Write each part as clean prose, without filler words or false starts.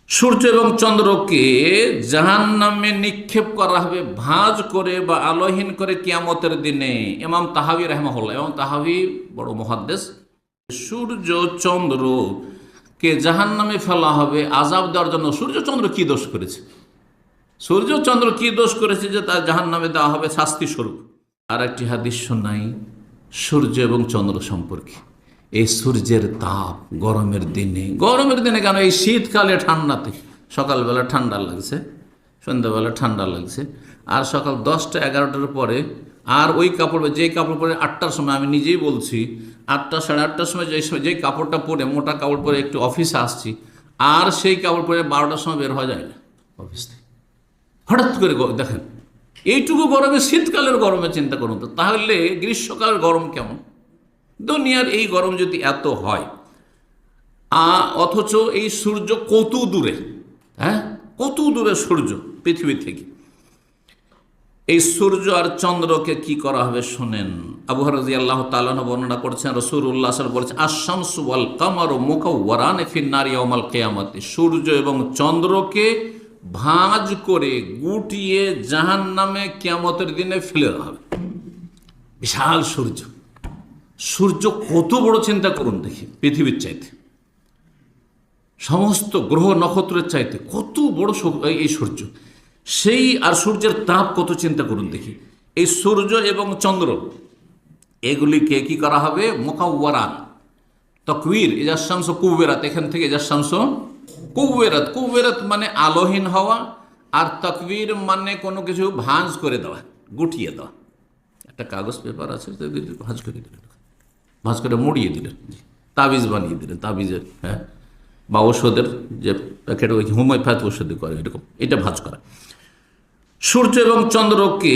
সূর্য এবং চন্দ্রকে জাহান্নামে নিক্ষেপ করা হবে ভাঁজ করে বা আলোহীন করে কিয়ামতের দিনে। ইমাম তাহাবী রাহিমাহুল্লাহ, ইমাম তাহাবী বড় মুহাদ্দিস, সূর্য চন্দ্রকে জাহান্নামে ফেলা হবে আযাব দেওয়ার জন্য। সূর্য চন্দ্র কি দোষ করেছে? সূর্য চন্দ্র কি দোষ করেছে যে তার জাহান্নামে দেওয়া হবে শাস্তি স্বরূপ? আর একটি হাদিস শোনাই সূর্য এবং চন্দ্র সম্পর্কে। এই সূর্যের তাপ গরমের দিনে কেন, এই শীতকালে ঠান্ডাতে সকালবেলা ঠান্ডা লাগছে, সন্ধ্যাবেলা ঠান্ডা লাগছে, আর সকাল 10টা 11টার পরে আর ওই কাপড়, যেই কাপড় পরে 8টার সময়, আমি নিজেই বলছি 8টা 8:30টার সময় যেই কাপড়টা পরে, মোটা কাপড় পরে একটু অফিসে আসছি, আর সেই কাপড় পরে 12টার সময় বের হওয়া যায় না অফিস থেকে। হঠাৎ করে দেখেন এইটুকু গরমে, শীতকালের গরমে চিন্তা করুন তো, তাহলে গ্রীষ্মকালের গরম কেমন? দুনিয়ার এই গরম যদি এত হয়, অথচ এই সূর্য কত দূরে, কত দূরে সূর্য পৃথিবী থেকে। এই সূর্য আর চন্দ্রকে কি করা হবে শোনেন। আবু হুরায়রা রাদিয়াল্লাহু তাআলা বর্ণনা করছেন, রাসূলুল্লাহ সাল্লাল্লাহু আলাইহি ওয়াসাল্লাম বলেছেন, আশ-শামসু ওয়াল কামারু মুকাওয়ারান ফিন-নারি ইয়াওমাল কিয়ামাতি। সূর্য এবং চন্দ্রকে ভাঁজ করে গুটিয়ে জাহান্নামে কিয়ামতের দিনে ফেলে দেওয়া হবে। বিশাল সূর্য, সূর্য কত বড় চিন্তা করুন দেখি, পৃথিবীর চাইতে, সমস্ত গ্রহ নক্ষত্রের চাইতে কত বড় এই সূর্য। সেই আর সূর্যের তাপ কত চিন্তা করুন দেখি। এই সূর্য এবং চন্দ্র এগুলিকে কি করা হবে? মুকাওয়ারান, তাকওয়ির, ইজা শামসু কুওয়িরাত, এখান থেকে ইজা শামসু কুওয়িরাত। কুওয়িরাত মানে আলোহীন হওয়া, আর তাকওয়ির মানে কোনো কিছু ভাঁজ করে দেওয়া, গুটিয়ে দেওয়া। একটা কাগজ পেপার আছে, ভাঁজ করে দিলেন, ভাঁজ করে মুড়িয়ে দিলেন, তাবিজ বানিয়ে দিলেন, তাবিজের বা ওষুধের যে প্যাকেট, ওই হোমিওপ্যাথি ওষুধে করে এরকম, এটা ভাঁজ করা। সূর্য এবং চন্দ্রকে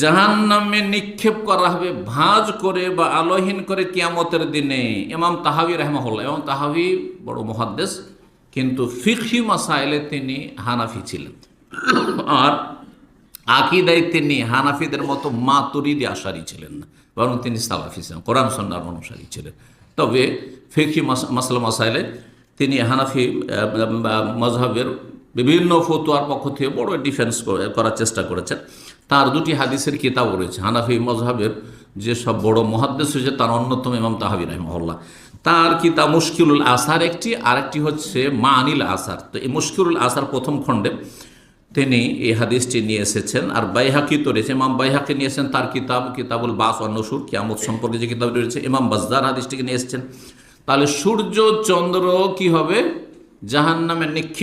জাহান্নামে নিক্ষেপ করা হবে ভাঁজ করে বা আলোহীন করে কিয়ামতের দিনে। ইমাম তাহাবী রাহিমাহুল্লাহ, ইমাম তাহাবী বড় মুহাদ্দিস, কিন্তু ফিকহি মাসাইলে তিনি হানাফি ছিলেন, আর আকীদায় তিনি হানাফিদের মতো মাতুরিদি আশারি ছিলেন না, বরং তিনি সালাফি ছিলেন, কোরআন সুন্নাহর অনুসারী ছিলেন। তবে ফিকহি মাসলা মাসাইলে তিনি হানাফি মযহাবের বিভিন্ন ফতোয়ার পক্ষ থেকে বড় ডিফেন্স করার চেষ্টা করেছেন। তার দুটি হাদিসের কিতাবও রয়েছে। হানাফি মযহাবের যেসব বড় মুহাদ্দিস হয়েছে তার অন্যতম ইমাম তাহাবী রাহিমাহুল্লাহ। তার কিতাব মুশকিলুল আসার একটি, আরেকটি হচ্ছে মানিল আসার। তো এই মুশকিলুল আসার প্রথম খণ্ডে তিনি এই হাদিসটি নিয়ে এসেছেন। আর বাইহাকি তো রয়েছে, ইমাম বাইহাকি নিয়ে এসেছেন তার কিতাব কিতাবুল বাস ওয়ান নুশুর, কিয়ামত সম্পর্কে যে কিতাব রয়েছে। ইমাম বাজ্জার হাদিসটিকে নিয়ে এসেছেন। তাহলে সূর্য চন্দ্র কি হবে? জাহান্নামে নিক্ষিপ্ত